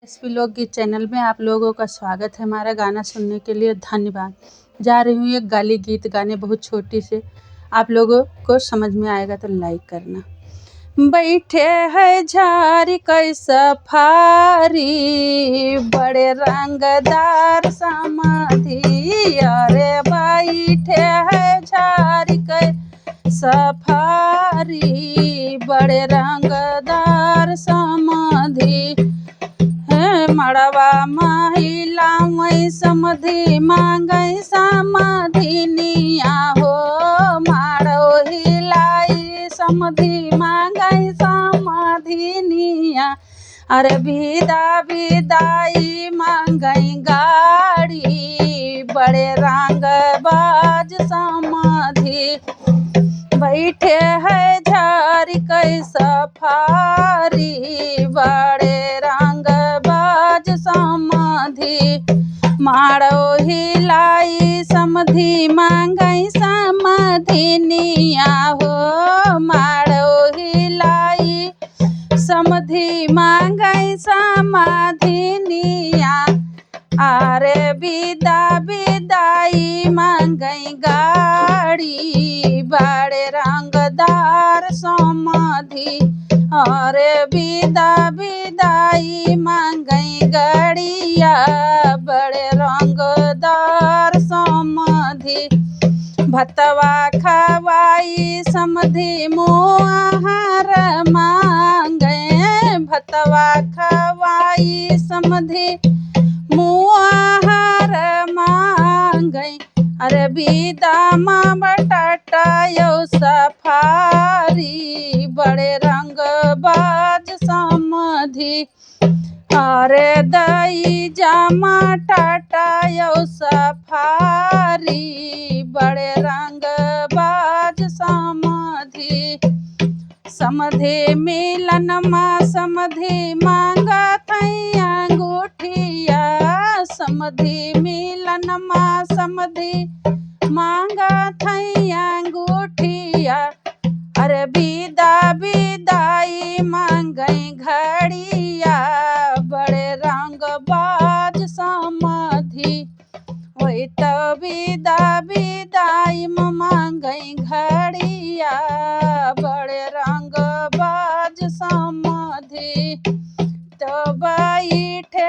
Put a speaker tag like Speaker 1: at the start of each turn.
Speaker 1: SP लोकगीत channel में आप लोगों का स्वागत है। हमारा गाना सुनने के लिए धन्यवाद। जा रही हूँ एक गाली गीत गाने, बहुत छोटी से, आप लोगों को समझ में आएगा तो लाइक करना। बैठे है झारी कै सफारी, बड़े रंगदार समाधि। अरे बैठे है झारी कै सफारी, बड़े रंगदार समाधि। मड़वा महिला मई समधि मांगई समाधिनिया हो, मारो हिलाई समधि मांगई समाधिनिया। अरे विदा विदाई मांगई गाड़ी, बड़े रंग बाज समाधि। बैठे है झारी कै सफारी, बड़े रंग समाधि। मारो हिलाई समधि मांगई समाधिनिया हो, मारो हिलाई समधि मांगई समाधिनिया। अरे विदा विदाई मांगई गाड़ी, बड़े रंगदार समाधि। अरे विदा विदाई मांगई गड़िया, बड़े रंगदार समाधि। भतवा खवाई समधि मुआहार मांगे, भतवा खवाई समधि मुआहार मांगई। अरे विदा माँ बटाटा यौ सफारी, बड़े रंग बाज समाधि। अरे दई जामा टाटा यौ सफारी, बड़े रंग बाज समाधि। समधि मिलन माँ समधि मांगत अंगूठिया, समधि मिलन माँ समधि मांगत अंगूठिया। अरे विदा विदाई मांगई घड़िया, बड़े रंग बाज समाधि। वही तो विदा विदाई मांगई घड़िया, बड़े रंग बाज समाधि। तो बैठे